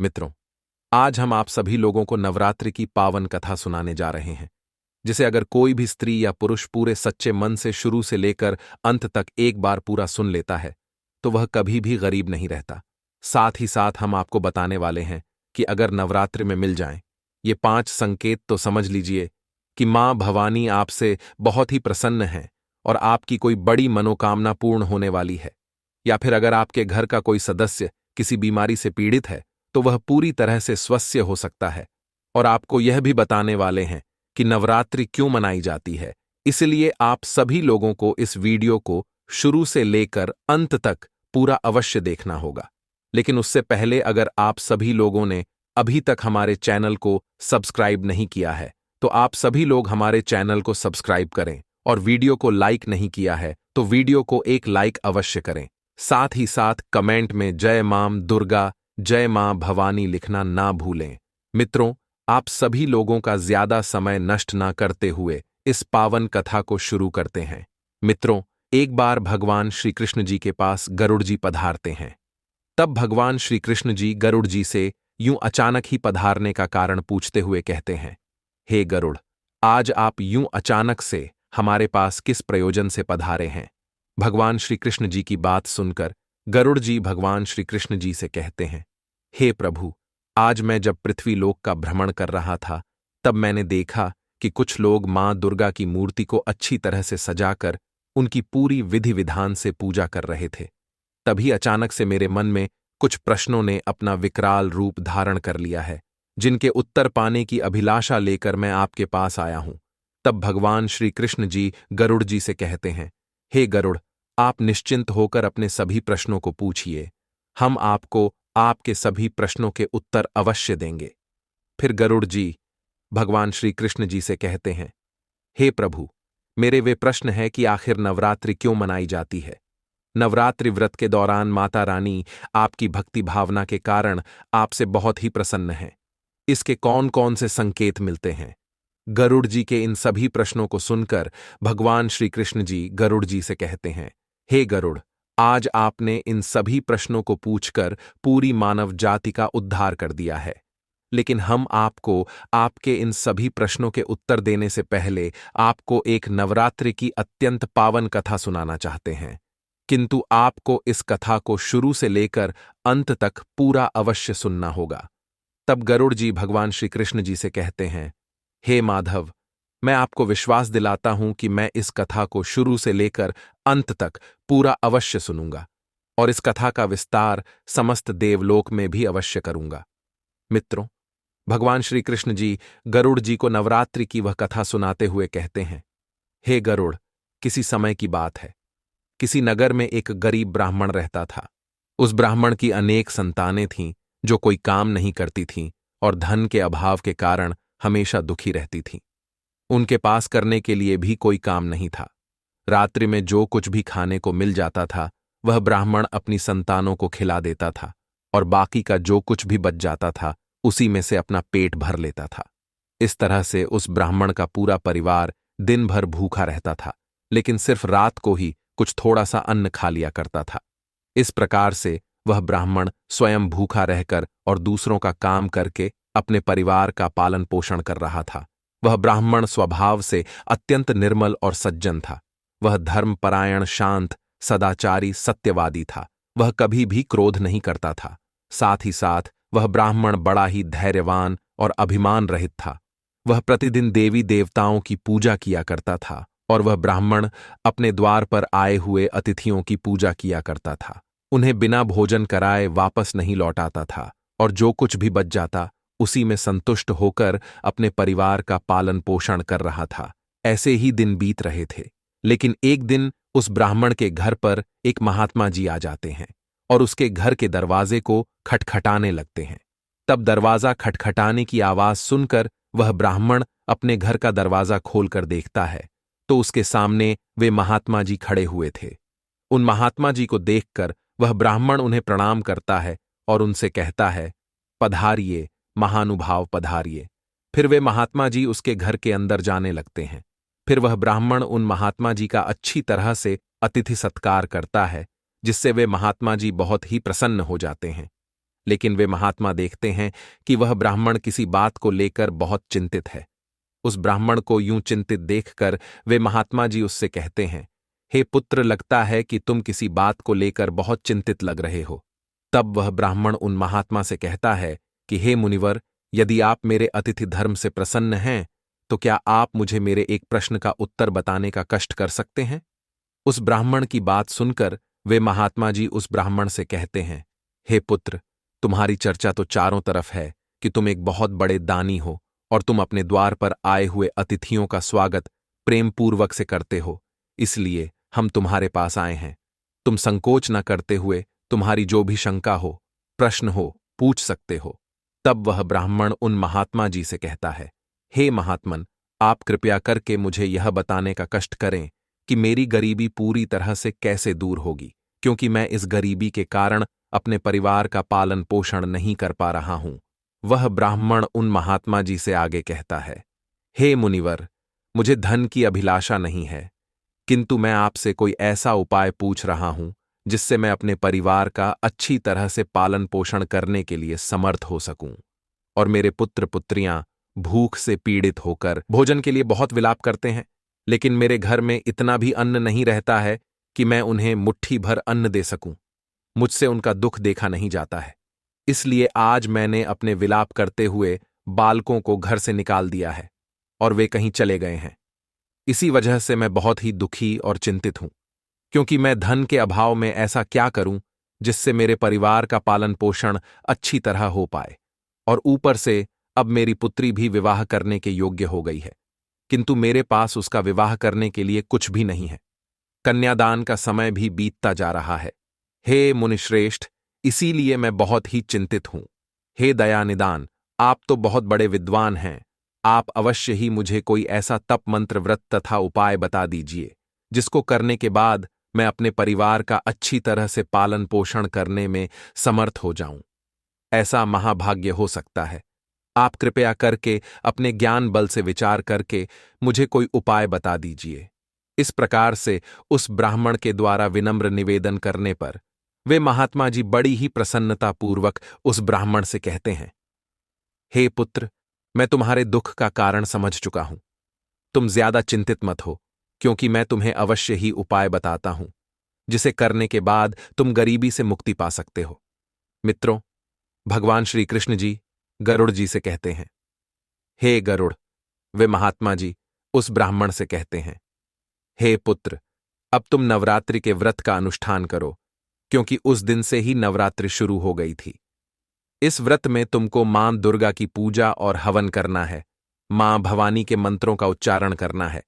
मित्रों, आज हम आप सभी लोगों को नवरात्रि की पावन कथा सुनाने जा रहे हैं, जिसे अगर कोई भी स्त्री या पुरुष पूरे सच्चे मन से शुरू से लेकर अंत तक एक बार पूरा सुन लेता है, तो वह कभी भी गरीब नहीं रहता। साथ ही साथ हम आपको बताने वाले हैं कि अगर नवरात्रि में मिल जाएं, ये 5 संकेत तो समझ लीजिए कि मां भवानी आपसे बहुत ही प्रसन्न हैं और आपकी कोई बड़ी मनोकामना पूर्ण होने वाली है। या फिर अगर आपके घर का कोई सदस्य किसी बीमारी से पीड़ित है, तो वह पूरी तरह से स्वस्थ हो सकता है। और आपको यह भी बताने वाले हैं कि नवरात्रि क्यों मनाई जाती है। इसलिए आप सभी लोगों को इस वीडियो को शुरू से लेकर अंत तक पूरा अवश्य देखना होगा। लेकिन उससे पहले अगर आप सभी लोगों ने अभी तक हमारे चैनल को सब्सक्राइब नहीं किया है, तो आप सभी लोग हमारे चैनल को सब्सक्राइब करें, और वीडियो को लाइक नहीं किया है तो वीडियो को एक लाइक अवश्य करें। साथ ही साथ कमेंट में जय मां दुर्गा, जय मां भवानी लिखना ना भूलें। मित्रों, आप सभी लोगों का ज्यादा समय नष्ट ना करते हुए इस पावन कथा को शुरू करते हैं। मित्रों, एक बार भगवान श्री कृष्ण जी के पास गरुड़ जी पधारते हैं। तब भगवान श्री कृष्ण जी गरुड़ जी से यूं अचानक ही पधारने का कारण पूछते हुए कहते हैं, हे गरुड़, आज आप यूं अचानक से हमारे पास किस प्रयोजन से पधारे हैं? भगवान श्री कृष्ण जी की बात सुनकर गरुड़ जी भगवान श्री कृष्ण जी से कहते हैं, हे प्रभु, आज मैं जब पृथ्वी लोक का भ्रमण कर रहा था, तब मैंने देखा कि कुछ लोग मां दुर्गा की मूर्ति को अच्छी तरह से सजाकर उनकी पूरी विधि विधान से पूजा कर रहे थे। तभी अचानक से मेरे मन में कुछ प्रश्नों ने अपना विकराल रूप धारण कर लिया है, जिनके उत्तर पाने की अभिलाषा लेकर मैं आपके पास आया हूं। तब भगवान श्री कृष्ण जी गरुड़ जी से कहते हैं, हे गरुड़, आप निश्चिंत होकर अपने सभी प्रश्नों को पूछिए। हम आपको आपके सभी प्रश्नों के उत्तर अवश्य देंगे। फिर गरुड़ जी भगवान श्री कृष्ण जी से कहते हैं, हे प्रभु, मेरे वे प्रश्न है कि आखिर नवरात्रि क्यों मनाई जाती है? नवरात्रि व्रत के दौरान माता रानी आपकी भक्ति भावना के कारण आपसे बहुत ही प्रसन्न है। इसके कौन कौन से संकेत मिलते हैं? गरुड़ जी के इन सभी प्रश्नों को सुनकर भगवान श्री कृष्ण जी गरुड़ जी से कहते हैं, हे गरुड़, आज आपने इन सभी प्रश्नों को पूछकर पूरी मानव जाति का उद्धार कर दिया है। लेकिन हम आपको आपके इन सभी प्रश्नों के उत्तर देने से पहले आपको एक नवरात्रि की अत्यंत पावन कथा सुनाना चाहते हैं। किंतु आपको इस कथा को शुरू से लेकर अंत तक पूरा अवश्य सुनना होगा। तब गरुड़ जी भगवान श्री कृष्ण जी से कहते हैं, हे माधव, मैं आपको विश्वास दिलाता हूं कि मैं इस कथा को शुरू से लेकर अंत तक पूरा अवश्य सुनूंगा, और इस कथा का विस्तार समस्त देवलोक में भी अवश्य करूंगा। मित्रों, भगवान श्री कृष्ण जी गरुड़ जी को नवरात्रि की वह कथा सुनाते हुए कहते हैं, हे गरुड़, किसी समय की बात है। किसी नगर में एक गरीब ब्राह्मण रहता था। उस ब्राह्मण की अनेक संतानें थीं जो कोई काम नहीं करती थीं और धन के अभाव के कारण हमेशा दुखी रहती थीं। उनके पास करने के लिए भी कोई काम नहीं था। रात्रि में जो कुछ भी खाने को मिल जाता था, वह ब्राह्मण अपनी संतानों को खिला देता था, और बाकी का जो कुछ भी बच जाता था उसी में से अपना पेट भर लेता था। इस तरह से उस ब्राह्मण का पूरा परिवार दिन भर भूखा रहता था, लेकिन सिर्फ रात को ही कुछ थोड़ा सा अन्न खा लिया करता था। इस प्रकार से वह ब्राह्मण स्वयं भूखा रहकर और दूसरों का काम करके अपने परिवार का पालन पोषण कर रहा था। वह ब्राह्मण स्वभाव से अत्यंत निर्मल और सज्जन था। वह धर्मपरायण, शांत, सदाचारी, सत्यवादी था। वह कभी भी क्रोध नहीं करता था। साथ ही साथ वह ब्राह्मण बड़ा ही धैर्यवान और अभिमान रहित था। वह प्रतिदिन देवी देवताओं की पूजा किया करता था, और वह ब्राह्मण अपने द्वार पर आए हुए अतिथियों की पूजा किया करता था। उन्हें बिना भोजन कराए वापस नहीं लौटाता था, और जो कुछ भी बच जाता उसी में संतुष्ट होकर अपने परिवार का पालन पोषण कर रहा था। ऐसे ही दिन बीत रहे थे। लेकिन एक दिन उस ब्राह्मण के घर पर एक महात्मा जी आ जाते हैं और उसके घर के दरवाजे को खटखटाने लगते हैं। तब दरवाजा खटखटाने की आवाज सुनकर वह ब्राह्मण अपने घर का दरवाजा खोलकर देखता है, तो उसके सामने वे महात्मा जी खड़े हुए थे। उन महात्मा जी को देखकर वह ब्राह्मण उन्हें प्रणाम करता है और उनसे कहता है, पधारिए महानुभाव, पधारिए। फिर वे महात्मा जी उसके घर के अंदर जाने लगते हैं। फिर वह ब्राह्मण उन महात्मा जी का अच्छी तरह से अतिथि सत्कार करता है, जिससे वे महात्मा जी बहुत ही प्रसन्न हो जाते हैं। लेकिन वे महात्मा देखते हैं कि वह ब्राह्मण किसी बात को लेकर बहुत चिंतित है। उस ब्राह्मण को यूं चिंतित देखकर वे महात्मा जी उससे कहते हैं, हे पुत्र, लगता है कि तुम किसी बात को लेकर बहुत चिंतित लग रहे हो। तब वह ब्राह्मण उन महात्मा से कहता है कि हे मुनिवर, यदि आप मेरे अतिथि धर्म से प्रसन्न हैं तो क्या आप मुझे मेरे एक प्रश्न का उत्तर बताने का कष्ट कर सकते हैं। उस ब्राह्मण की बात सुनकर वे महात्मा जी उस ब्राह्मण से कहते हैं, हे पुत्र, तुम्हारी चर्चा तो चारों तरफ है कि तुम एक बहुत बड़े दानी हो और तुम अपने द्वार पर आए हुए अतिथियों का स्वागत प्रेमपूर्वक से करते हो, इसलिए हम तुम्हारे पास आए हैं। तुम संकोच न करते हुए तुम्हारी जो भी शंका हो, प्रश्न हो, पूछ सकते हो। तब वह ब्राह्मण उन महात्मा जी से कहता है, हे महात्मन, आप कृपया करके मुझे यह बताने का कष्ट करें कि मेरी गरीबी पूरी तरह से कैसे दूर होगी, क्योंकि मैं इस गरीबी के कारण अपने परिवार का पालन पोषण नहीं कर पा रहा हूं। वह ब्राह्मण उन महात्मा जी से आगे कहता है, हे मुनिवर, मुझे धन की अभिलाषा नहीं है, किंतु मैं आपसे कोई ऐसा उपाय पूछ रहा हूं जिससे मैं अपने परिवार का अच्छी तरह से पालन पोषण करने के लिए समर्थ हो सकूं और मेरे पुत्र पुत्रियां भूख से पीड़ित होकर भोजन के लिए बहुत विलाप करते हैं, लेकिन मेरे घर में इतना भी अन्न नहीं रहता है कि मैं उन्हें मुट्ठी भर अन्न दे सकूं। मुझसे उनका दुख देखा नहीं जाता है, इसलिए आज मैंने अपने विलाप करते हुए बालकों को घर से निकाल दिया है और वे कहीं चले गए हैं। इसी वजह से मैं बहुत ही दुखी और चिंतित हूं, क्योंकि मैं धन के अभाव में ऐसा क्या करूं जिससे मेरे परिवार का पालन पोषण अच्छी तरह हो पाए, और ऊपर से अब मेरी पुत्री भी विवाह करने के योग्य हो गई है, किंतु मेरे पास उसका विवाह करने के लिए कुछ भी नहीं है। कन्यादान का समय भी बीतता जा रहा है। हे मुनिश्रेष्ठ, इसीलिए मैं बहुत ही चिंतित हूं। हे दयानिदान, आप तो बहुत बड़े विद्वान हैं, आप अवश्य ही मुझे कोई ऐसा तप मंत्र व्रत तथा उपाय बता दीजिए जिसको करने के बाद मैं अपने परिवार का अच्छी तरह से पालन पोषण करने में समर्थ हो जाऊं। ऐसा महाभाग्य हो सकता है। आप कृपया करके अपने ज्ञान बल से विचार करके मुझे कोई उपाय बता दीजिए। इस प्रकार से उस ब्राह्मण के द्वारा विनम्र निवेदन करने पर वे महात्मा जी बड़ी ही प्रसन्नतापूर्वक उस ब्राह्मण से कहते हैं, हे पुत्र, मैं तुम्हारे दुख का कारण समझ चुका हूं। तुम ज्यादा चिंतित मत हो, क्योंकि मैं तुम्हें अवश्य ही उपाय बताता हूं जिसे करने के बाद तुम गरीबी से मुक्ति पा सकते हो। मित्रों, भगवान श्री कृष्ण जी गरुड़ जी से कहते हैं, हे गरुड़, वे महात्मा जी उस ब्राह्मण से कहते हैं, हे पुत्र, अब तुम नवरात्रि के व्रत का अनुष्ठान करो, क्योंकि उस दिन से ही नवरात्रि शुरू हो गई थी। इस व्रत में तुमको मां दुर्गा की पूजा और हवन करना है, मां भवानी के मंत्रों का उच्चारण करना है।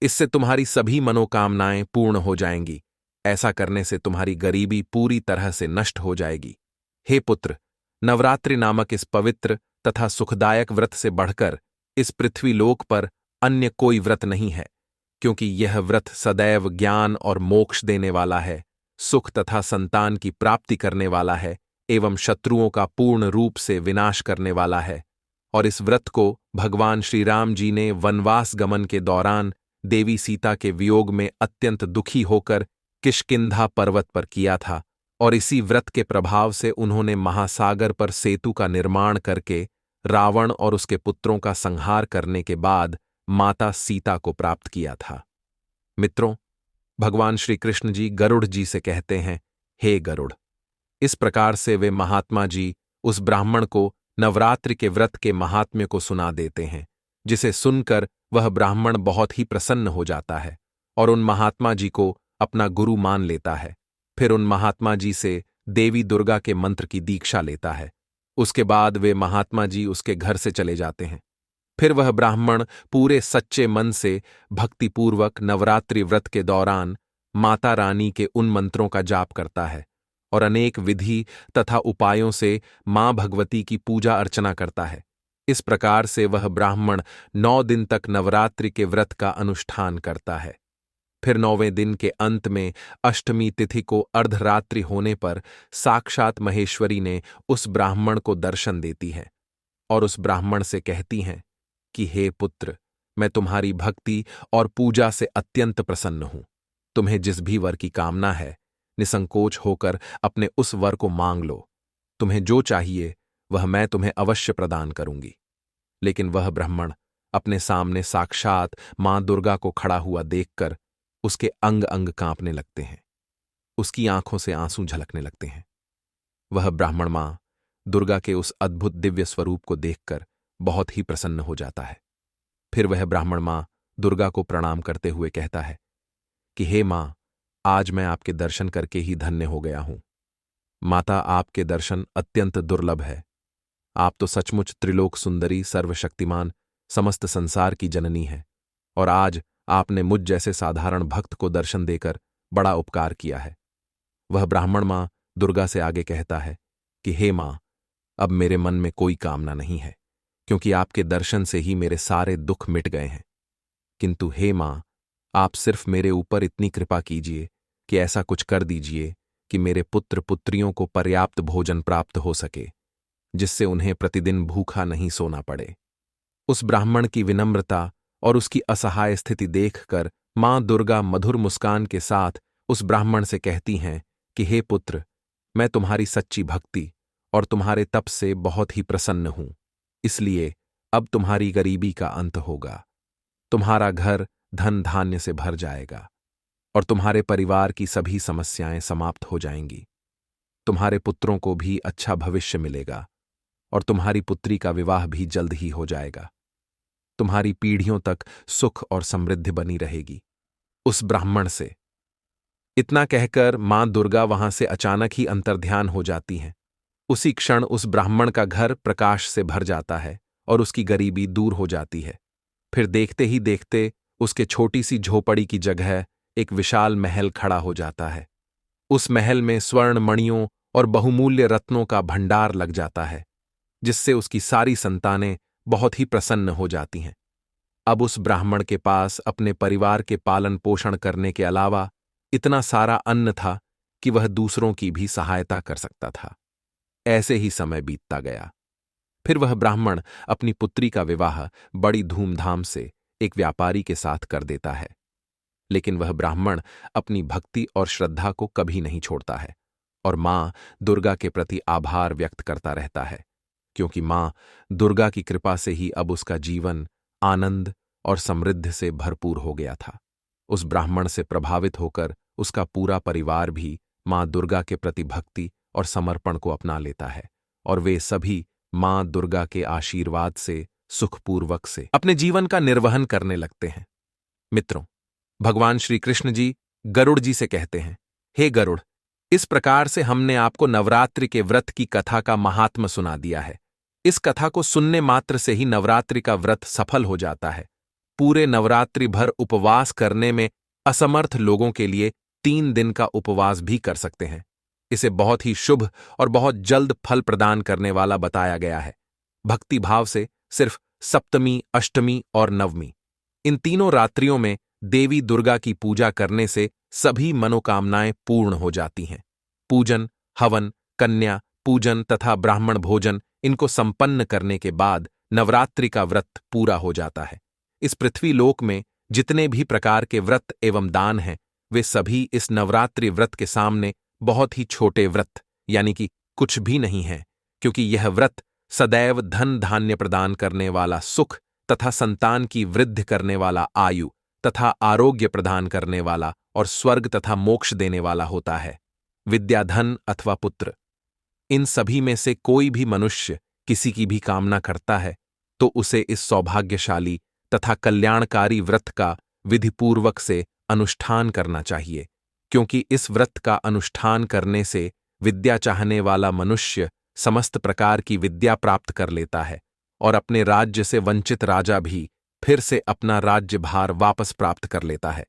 इससे तुम्हारी सभी मनोकामनाएं पूर्ण हो जाएंगी। ऐसा करने से तुम्हारी गरीबी पूरी तरह से नष्ट हो जाएगी। हे पुत्र, नवरात्रि नामक इस पवित्र तथा सुखदायक व्रत से बढ़कर इस पृथ्वीलोक पर अन्य कोई व्रत नहीं है, क्योंकि यह व्रत सदैव ज्ञान और मोक्ष देने वाला है, सुख तथा संतान की प्राप्ति करने वाला है एवं शत्रुओं का पूर्ण रूप से विनाश करने वाला है। और इस व्रत को भगवान श्री राम जी ने वनवास गमन के दौरान देवी सीता के वियोग में अत्यंत दुखी होकर किष्किंधा पर्वत पर किया था, और इसी व्रत के प्रभाव से उन्होंने महासागर पर सेतु का निर्माण करके रावण और उसके पुत्रों का संहार करने के बाद माता सीता को प्राप्त किया था। मित्रों, भगवान श्री कृष्ण जी गरुड़ जी से कहते हैं, हे गरुड़। इस प्रकार से वे महात्मा जी उस ब्राह्मण को नवरात्रि के व्रत के महात्म्य को सुना देते हैं, जिसे सुनकर वह ब्राह्मण बहुत ही प्रसन्न हो जाता है और उन महात्मा जी को अपना गुरु मान लेता है। फिर उन महात्मा जी से देवी दुर्गा के मंत्र की दीक्षा लेता है। उसके बाद वे महात्मा जी उसके घर से चले जाते हैं। फिर वह ब्राह्मण पूरे सच्चे मन से भक्तिपूर्वक नवरात्रि व्रत के दौरान माता रानी के उन मंत्रों का जाप करता है और अनेक विधि तथा उपायों से मां भगवती की पूजा अर्चना करता है। इस प्रकार से वह ब्राह्मण 9 दिन तक नवरात्रि के व्रत का अनुष्ठान करता है। फिर 9वें दिन के अंत में अष्टमी तिथि को अर्धरात्रि होने पर साक्षात महेश्वरी ने उस ब्राह्मण को दर्शन देती है और उस ब्राह्मण से कहती हैं कि हे पुत्र, मैं तुम्हारी भक्ति और पूजा से अत्यंत प्रसन्न हूं। तुम्हें जिस भी वर की कामना है, निसंकोच होकर अपने उस वर को मांग लो। तुम्हें जो चाहिए वह मैं तुम्हें अवश्य प्रदान करूंगी। लेकिन वह ब्राह्मण अपने सामने साक्षात मां दुर्गा को खड़ा हुआ देखकर उसके अंग अंग कांपने लगते हैं, उसकी आंखों से आंसू झलकने लगते हैं। वह ब्राह्मण मां दुर्गा के उस अद्भुत दिव्य स्वरूप को देखकर बहुत ही प्रसन्न हो जाता है। फिर वह ब्राह्मण मां दुर्गा को प्रणाम करते हुए कहता है कि हे मां, आज मैं आपके दर्शन करके ही धन्य हो गया हूं। माता, आपके दर्शन अत्यंत दुर्लभ है। आप तो सचमुच त्रिलोक सुंदरी, सर्वशक्तिमान, समस्त संसार की जननी है, और आज आपने मुझ जैसे साधारण भक्त को दर्शन देकर बड़ा उपकार किया है। वह ब्राह्मण मां दुर्गा से आगे कहता है कि हे मां, अब मेरे मन में कोई कामना नहीं है, क्योंकि आपके दर्शन से ही मेरे सारे दुख मिट गए हैं। किंतु हे मां, आप सिर्फ मेरे ऊपर इतनी कृपा कीजिए कि ऐसा कुछ कर दीजिए कि मेरे पुत्र पुत्रियों को पर्याप्त भोजन प्राप्त हो सके, जिससे उन्हें प्रतिदिन भूखा नहीं सोना पड़े। उस ब्राह्मण की विनम्रता और उसकी असहाय स्थिति देखकर मां दुर्गा मधुर मुस्कान के साथ उस ब्राह्मण से कहती हैं कि हे पुत्र, मैं तुम्हारी सच्ची भक्ति और तुम्हारे तप से बहुत ही प्रसन्न हूं, इसलिए अब तुम्हारी गरीबी का अंत होगा। तुम्हारा घर धन धान्य से भर जाएगा और तुम्हारे परिवार की सभी समस्याएं समाप्त हो जाएंगी। तुम्हारे पुत्रों को भी अच्छा भविष्य मिलेगा और तुम्हारी पुत्री का विवाह भी जल्द ही हो जाएगा। तुम्हारी पीढ़ियों तक सुख और समृद्धि बनी रहेगी। उस ब्राह्मण से इतना कहकर मां दुर्गा वहां से अचानक ही अंतर्ध्यान हो जाती हैं। उसी क्षण उस ब्राह्मण का घर प्रकाश से भर जाता है और उसकी गरीबी दूर हो जाती है। फिर देखते ही देखते उसके छोटी सी झोपड़ी की जगह एक विशाल महल खड़ा हो जाता है। उस महल में स्वर्ण मणियों और बहुमूल्य रत्नों का भंडार लग जाता है, जिससे उसकी सारी संतानें बहुत ही प्रसन्न हो जाती हैं। अब उस ब्राह्मण के पास अपने परिवार के पालन पोषण करने के अलावा इतना सारा अन्न था कि वह दूसरों की भी सहायता कर सकता था। ऐसे ही समय बीतता गया। फिर वह ब्राह्मण अपनी पुत्री का विवाह बड़ी धूमधाम से एक व्यापारी के साथ कर देता है। लेकिन वह ब्राह्मण अपनी भक्ति और श्रद्धा को कभी नहीं छोड़ता है और मां दुर्गा के प्रति आभार व्यक्त करता रहता है, क्योंकि मां दुर्गा की कृपा से ही अब उसका जीवन आनंद और समृद्धि से भरपूर हो गया था। उस ब्राह्मण से प्रभावित होकर उसका पूरा परिवार भी मां दुर्गा के प्रति भक्ति और समर्पण को अपना लेता है और वे सभी मां दुर्गा के आशीर्वाद से सुखपूर्वक से अपने जीवन का निर्वहन करने लगते हैं। मित्रों, भगवान श्री कृष्ण जी गरुड़ जी से कहते हैं, हे गरुड़, इस प्रकार से हमने आपको नवरात्रि के व्रत की कथा का महात्म्य सुना दिया है। इस कथा को सुनने मात्र से ही नवरात्रि का व्रत सफल हो जाता है। पूरे नवरात्रि भर उपवास करने में असमर्थ लोगों के लिए 3 दिन का उपवास भी कर सकते हैं। इसे बहुत ही शुभ और बहुत जल्द फल प्रदान करने वाला बताया गया है। भक्ति भाव से सिर्फ सप्तमी, अष्टमी और नवमी, इन तीनों रात्रियों में देवी दुर्गा की पूजा करने से सभी मनोकामनाएं पूर्ण हो जाती हैं। पूजन, हवन, कन्या पूजन तथा ब्राह्मण भोजन, इनको संपन्न करने के बाद नवरात्रि का व्रत पूरा हो जाता है। इस पृथ्वी लोक में जितने भी प्रकार के व्रत एवं दान हैं, वे सभी इस नवरात्रि व्रत के सामने बहुत ही छोटे व्रत यानी कि कुछ भी नहीं है, क्योंकि यह व्रत सदैव धन धान्य प्रदान करने वाला, सुख तथा संतान की वृद्धि करने वाला, आयु तथा आरोग्य प्रदान करने वाला और स्वर्ग तथा मोक्ष देने वाला होता है। विद्या, धन अथवा पुत्र, इन सभी में से कोई भी मनुष्य किसी की भी कामना करता है तो उसे इस सौभाग्यशाली तथा कल्याणकारी व्रत का विधिपूर्वक से अनुष्ठान करना चाहिए, क्योंकि इस व्रत का अनुष्ठान करने से विद्या चाहने वाला मनुष्य समस्त प्रकार की विद्या प्राप्त कर लेता है और अपने राज्य से वंचित राजा भी फिर से अपना राज्यभार वापस प्राप्त कर लेता है।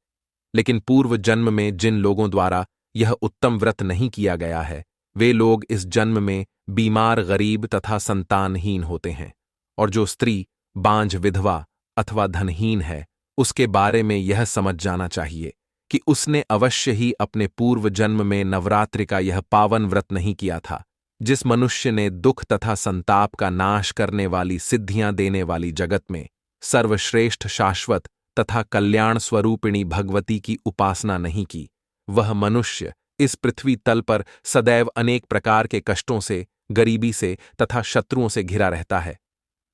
लेकिन पूर्व जन्म में जिन लोगों द्वारा यह उत्तम व्रत नहीं किया गया है, वे लोग इस जन्म में बीमार, गरीब तथा संतानहीन होते हैं। और जो स्त्री बांझ, विधवा अथवा धनहीन है, उसके बारे में यह समझ जाना चाहिए कि उसने अवश्य ही अपने पूर्व जन्म में नवरात्रि का यह पावन व्रत नहीं किया था। जिस मनुष्य ने दुख तथा संताप का नाश करने वाली, सिद्धियां देने वाली, जगत में सर्वश्रेष्ठ, शाश्वत तथा कल्याण स्वरूपिणी भगवती की उपासना नहीं की, वह मनुष्य इस पृथ्वी तल पर सदैव अनेक प्रकार के कष्टों से गरीबी से तथा शत्रुओं से घिरा रहता है।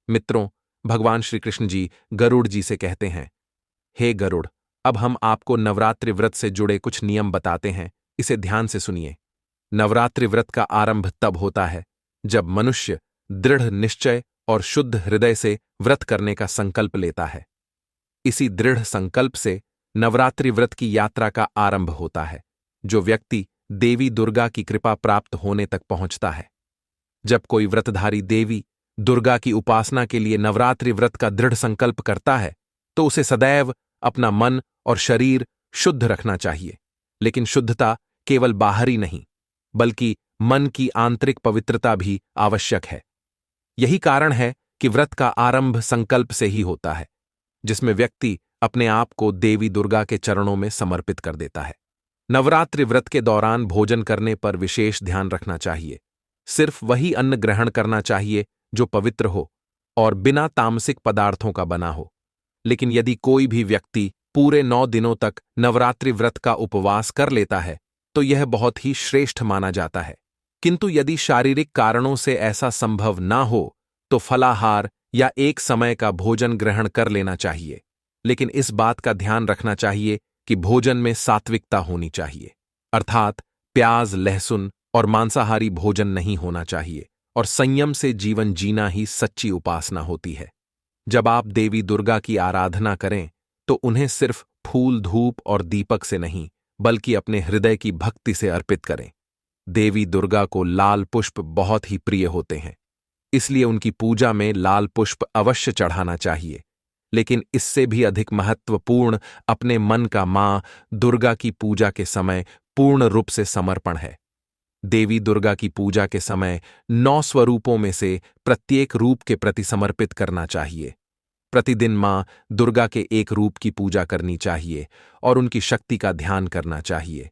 मित्रों, भगवान श्री कृष्ण जी गरुड़ जी से कहते हैं, हे गरुड़, अब हम आपको नवरात्रि व्रत से जुड़े कुछ नियम बताते हैं, इसे ध्यान से सुनिए। नवरात्रि व्रत का आरंभ तब होता है जब मनुष्य दृढ़ निश्चय और शुद्ध हृदय से व्रत करने का संकल्प लेता है। इसी दृढ़ संकल्प से नवरात्रि व्रत की यात्रा का आरंभ होता है, जो व्यक्ति देवी दुर्गा की कृपा प्राप्त होने तक पहुंचता है। जब कोई व्रतधारी देवी दुर्गा की उपासना के लिए नवरात्रि व्रत का दृढ़ संकल्प करता है, तो उसे सदैव अपना मन और शरीर शुद्ध रखना चाहिए। लेकिन शुद्धता केवल बाहरी नहीं, बल्कि मन की आंतरिक पवित्रता भी आवश्यक है। यही कारण है कि व्रत का आरंभ संकल्प से ही होता है, जिसमें व्यक्ति अपने आप को देवी दुर्गा के चरणों में समर्पित कर देता है। नवरात्रि व्रत के दौरान भोजन करने पर विशेष ध्यान रखना चाहिए। सिर्फ वही अन्न ग्रहण करना चाहिए जो पवित्र हो और बिना तामसिक पदार्थों का बना हो। लेकिन यदि कोई भी व्यक्ति पूरे 9 दिनों तक नवरात्रि व्रत का उपवास कर लेता है, तो यह बहुत ही श्रेष्ठ माना जाता है। किंतु यदि शारीरिक कारणों से ऐसा संभव ना हो, तो फलाहार या एक समय का भोजन ग्रहण कर लेना चाहिए। लेकिन इस बात का ध्यान रखना चाहिए कि भोजन में सात्विकता होनी चाहिए, अर्थात प्याज, लहसुन और मांसाहारी भोजन नहीं होना चाहिए, और संयम से जीवन जीना ही सच्ची उपासना होती है। जब आप देवी दुर्गा की आराधना करें, तो उन्हें सिर्फ फूल, धूप और दीपक से नहीं, बल्कि अपने हृदय की भक्ति से अर्पित करें। देवी दुर्गा को लाल पुष्प बहुत ही प्रिय होते हैं, इसलिए उनकी पूजा में लाल पुष्प अवश्य चढ़ाना चाहिए। लेकिन इससे भी अधिक महत्वपूर्ण अपने मन का मां दुर्गा की पूजा के समय पूर्ण रूप से समर्पण है। देवी दुर्गा की पूजा के समय 9 स्वरूपों में से प्रत्येक रूप के प्रति समर्पित करना चाहिए। प्रतिदिन मां दुर्गा के एक रूप की पूजा करनी चाहिए और उनकी शक्ति का ध्यान करना चाहिए।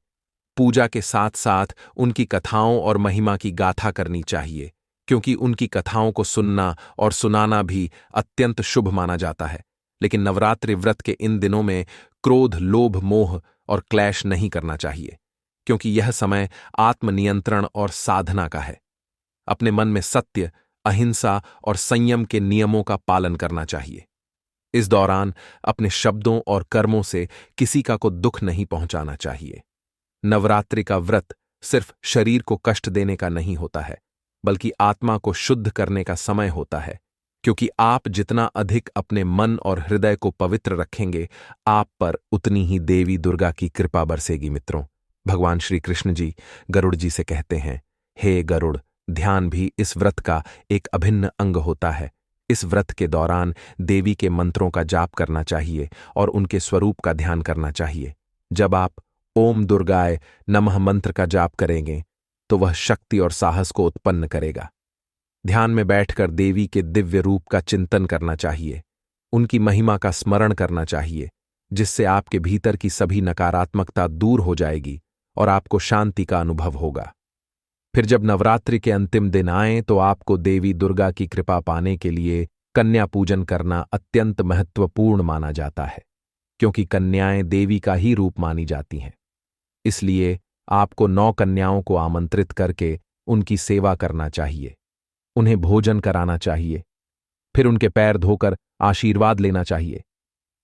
पूजा के साथ साथ उनकी कथाओं और महिमा की गाथा करनी चाहिए, क्योंकि उनकी कथाओं को सुनना और सुनाना भी अत्यंत शुभ माना जाता है। लेकिन नवरात्रि व्रत के इन दिनों में क्रोध, लोभ, मोह और क्लेश नहीं करना चाहिए, क्योंकि यह समय आत्मनियंत्रण और साधना का है। अपने मन में सत्य, अहिंसा और संयम के नियमों का पालन करना चाहिए। इस दौरान अपने शब्दों और कर्मों से किसी का को दुख नहीं पहुंचाना चाहिए। नवरात्रि का व्रत सिर्फ शरीर को कष्ट देने का नहीं होता है, बल्कि आत्मा को शुद्ध करने का समय होता है, क्योंकि आप जितना अधिक अपने मन और हृदय को पवित्र रखेंगे, आप पर उतनी ही देवी दुर्गा की कृपा बरसेगी। मित्रों, भगवान श्री कृष्ण जी गरुड़ जी से कहते हैं, हे गरुड़, ध्यान भी इस व्रत का एक अभिन्न अंग होता है। इस व्रत के दौरान देवी के मंत्रों का जाप करना चाहिए और उनके स्वरूप का ध्यान करना चाहिए। जब आप ओम दुर्गाय नमः मंत्र का जाप करेंगे, तो वह शक्ति और साहस को उत्पन्न करेगा। ध्यान में बैठकर देवी के दिव्य रूप का चिंतन करना चाहिए, उनकी महिमा का स्मरण करना चाहिए, जिससे आपके भीतर की सभी नकारात्मकता दूर हो जाएगी और आपको शांति का अनुभव होगा। फिर जब नवरात्रि के अंतिम दिन आए, तो आपको देवी दुर्गा की कृपा पाने के लिए कन्या पूजन करना अत्यंत महत्वपूर्ण माना जाता है, क्योंकि कन्याएं देवी का ही रूप मानी जाती हैं। इसलिए आपको 9 कन्याओं को आमंत्रित करके उनकी सेवा करना चाहिए, उन्हें भोजन कराना चाहिए, फिर उनके पैर धोकर आशीर्वाद लेना चाहिए।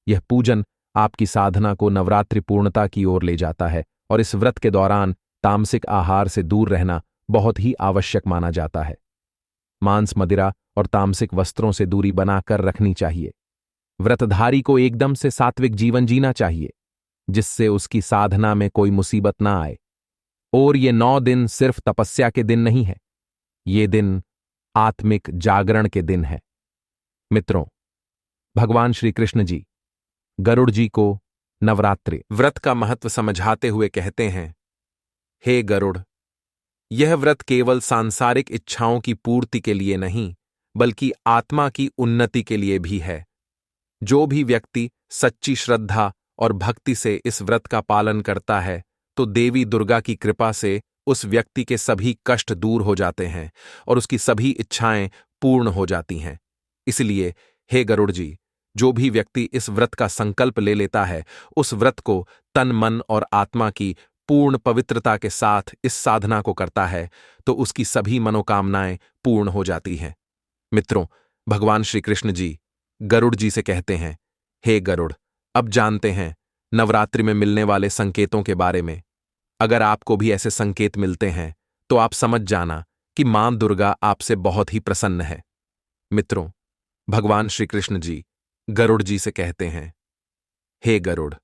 यह पूजन आपकी साधना को नवरात्रि पूर्णता की ओर ले जाता है, और इस व्रत के दौरान तामसिक आहार से दूर रहना बहुत ही आवश्यक माना जाता है। मांस, मदिरा और तामसिक वस्त्रों से दूरी बनाकर रखनी चाहिए। व्रतधारी को एकदम से सात्विक जीवन जीना चाहिए, जिससे उसकी साधना में कोई मुसीबत ना आए। और ये 9 दिन सिर्फ तपस्या के दिन नहीं है, ये दिन आत्मिक जागरण के दिन है। मित्रों, भगवान श्री कृष्ण जी गरुड़ जी को नवरात्रि व्रत का महत्व समझाते हुए कहते हैं, हे गरुड़, यह व्रत केवल सांसारिक इच्छाओं की पूर्ति के लिए नहीं, बल्कि आत्मा की उन्नति के लिए भी है। जो भी व्यक्ति सच्ची श्रद्धा और भक्ति से इस व्रत का पालन करता है, तो देवी दुर्गा की कृपा से उस व्यक्ति के सभी कष्ट दूर हो जाते हैं और उसकी सभी इच्छाएं पूर्ण हो जाती हैं। इसलिए हे गरुड़ जी, जो भी व्यक्ति इस व्रत का संकल्प ले लेता है, उस व्रत को तन, मन और आत्मा की पूर्ण पवित्रता के साथ इस साधना को करता है तो उसकी सभी मनोकामनाएं पूर्ण हो जाती हैं। मित्रों, भगवान श्री कृष्ण जी गरुड़ जी से कहते हैं, हे गरुड़, अब जानते हैं नवरात्रि में मिलने वाले संकेतों के बारे में। अगर आपको भी ऐसे संकेत मिलते हैं तो आप समझ जाना कि मां दुर्गा आपसे बहुत ही प्रसन्न है। मित्रों, भगवान श्री कृष्ण जी गरुड़ जी से कहते हैं, हे गरुड़,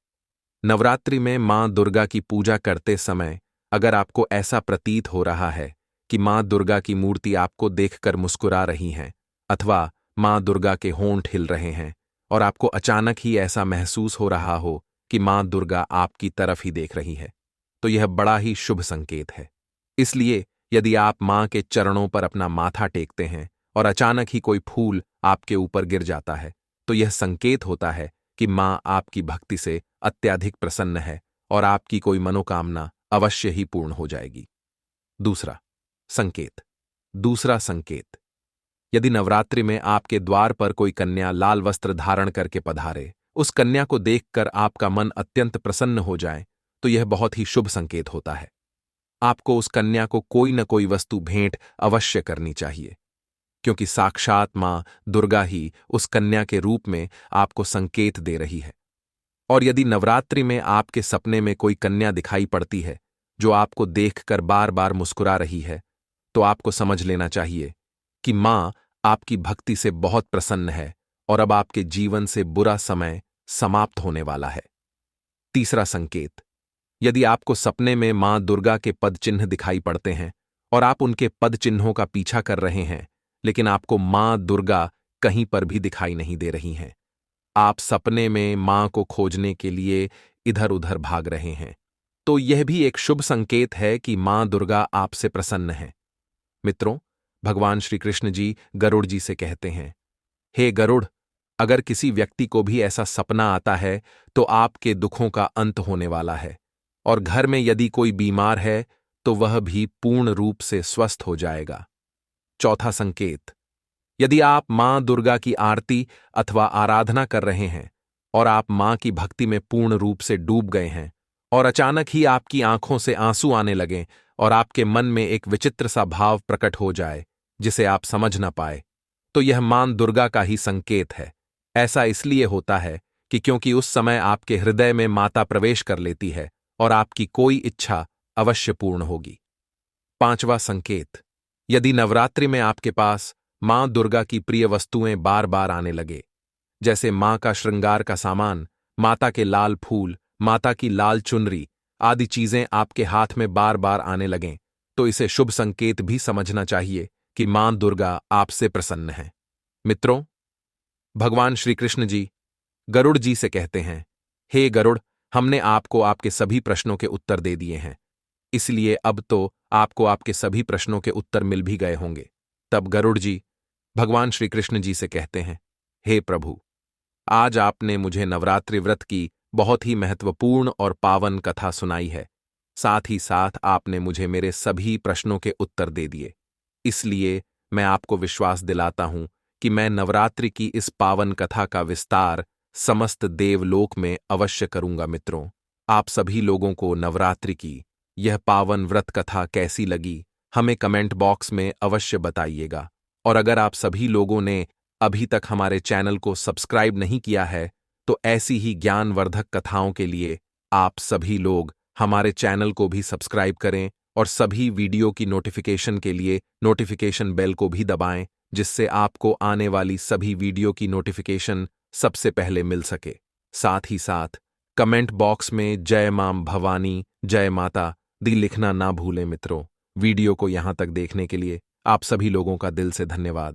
नवरात्रि में मां दुर्गा की पूजा करते समय अगर आपको ऐसा प्रतीत हो रहा है कि मां दुर्गा की मूर्ति आपको देखकर मुस्कुरा रही हैं अथवा मां दुर्गा के होंठ हिल रहे हैं और आपको अचानक ही ऐसा महसूस हो रहा हो कि मां दुर्गा आपकी तरफ ही देख रही है, तो यह बड़ा ही शुभ संकेत है। इसलिए यदि आप मां के चरणों पर अपना माथा टेकते हैं और अचानक ही कोई फूल आपके ऊपर गिर जाता है, तो यह संकेत होता है कि मां आपकी भक्ति से अत्यधिक प्रसन्न है और आपकी कोई मनोकामना अवश्य ही पूर्ण हो जाएगी। दूसरा संकेत, यदि नवरात्रि में आपके द्वार पर कोई कन्या लाल वस्त्र धारण करके पधारे, उस कन्या को देखकर आपका मन अत्यंत प्रसन्न हो जाए, तो यह बहुत ही शुभ संकेत होता है। आपको उस कन्या को कोई न कोई वस्तु भेंट अवश्य करनी चाहिए, क्योंकि साक्षात मां दुर्गा ही उस कन्या के रूप में आपको संकेत दे रही है। और यदि नवरात्रि में आपके सपने में कोई कन्या दिखाई पड़ती है जो आपको देखकर बार बार मुस्कुरा रही है, तो आपको समझ लेना चाहिए कि मां आपकी भक्ति से बहुत प्रसन्न है और अब आपके जीवन से बुरा समय समाप्त होने वाला है। तीसरा संकेत, यदि आपको सपने में मां दुर्गा के पद चिन्ह दिखाई पड़ते हैं और आप उनके पद चिन्हों का पीछा कर रहे हैं, लेकिन आपको मां दुर्गा कहीं पर भी दिखाई नहीं दे रही हैं, आप सपने में मां को खोजने के लिए इधर उधर भाग रहे हैं, तो यह भी एक शुभ संकेत है कि मां दुर्गा आपसे प्रसन्न है। मित्रों, भगवान श्री कृष्ण जी गरुड़ जी से कहते हैं, हे गरुड़, अगर किसी व्यक्ति को भी ऐसा सपना आता है तो आपके दुखों का अंत होने वाला है और घर में यदि कोई बीमार है तो वह भी पूर्ण रूप से स्वस्थ हो जाएगा। चौथा संकेत, यदि आप मां दुर्गा की आरती अथवा आराधना कर रहे हैं और आप मां की भक्ति में पूर्ण रूप से डूब गए हैं और अचानक ही आपकी आंखों से आंसू आने लगें और आपके मन में एक विचित्र सा भाव प्रकट हो जाए जिसे आप समझ न पाए, तो यह मां दुर्गा का ही संकेत है। ऐसा इसलिए होता है कि क्योंकि उस समय आपके हृदय में माता प्रवेश कर लेती है और आपकी कोई इच्छा अवश्य पूर्ण होगी। पांचवा संकेत, यदि नवरात्रि में आपके पास मां दुर्गा की प्रिय वस्तुएं बार बार आने लगे, जैसे मां का श्रृंगार का सामान, माता के लाल फूल, माता की लाल चुनरी आदि चीजें आपके हाथ में बार बार आने लगें, तो इसे शुभ संकेत भी समझना चाहिए कि मां दुर्गा आपसे प्रसन्न है। मित्रों, भगवान श्री कृष्ण जी गरुड़ जी से कहते हैं, हे गरुड़, हमने आपको आपके सभी प्रश्नों के उत्तर दे दिए हैं, इसलिए अब तो आपको आपके सभी प्रश्नों के उत्तर मिल भी गए होंगे। तब गरुड़ जी भगवान श्री कृष्ण जी से कहते हैं, हे प्रभु, आज आपने मुझे नवरात्रि व्रत की बहुत ही महत्वपूर्ण और पावन कथा सुनाई है, साथ ही साथ आपने मुझे मेरे सभी प्रश्नों के उत्तर दे दिए। इसलिए मैं आपको विश्वास दिलाता हूं कि मैं नवरात्रि की इस पावन कथा का विस्तार समस्त देवलोक में अवश्य करूंगा। मित्रों, आप सभी लोगों को नवरात्रि की यह पावन व्रत कथा कैसी लगी, हमें कमेंट बॉक्स में अवश्य बताइएगा। और अगर आप सभी लोगों ने अभी तक हमारे चैनल को सब्सक्राइब नहीं किया है, तो ऐसी ही ज्ञानवर्धक कथाओं के लिए आप सभी लोग हमारे चैनल को भी सब्सक्राइब करें और सभी वीडियो की नोटिफिकेशन के लिए नोटिफिकेशन बेल को भी दबाएं, जिससे आपको आने वाली सभी वीडियो की नोटिफिकेशन सबसे पहले मिल सके। साथ ही साथ कमेंट बॉक्स में जय मां भवानी, जय माता दी लिखना ना भूलें। मित्रों, वीडियो को यहां तक देखने के लिए आप सभी लोगों का दिल से धन्यवाद।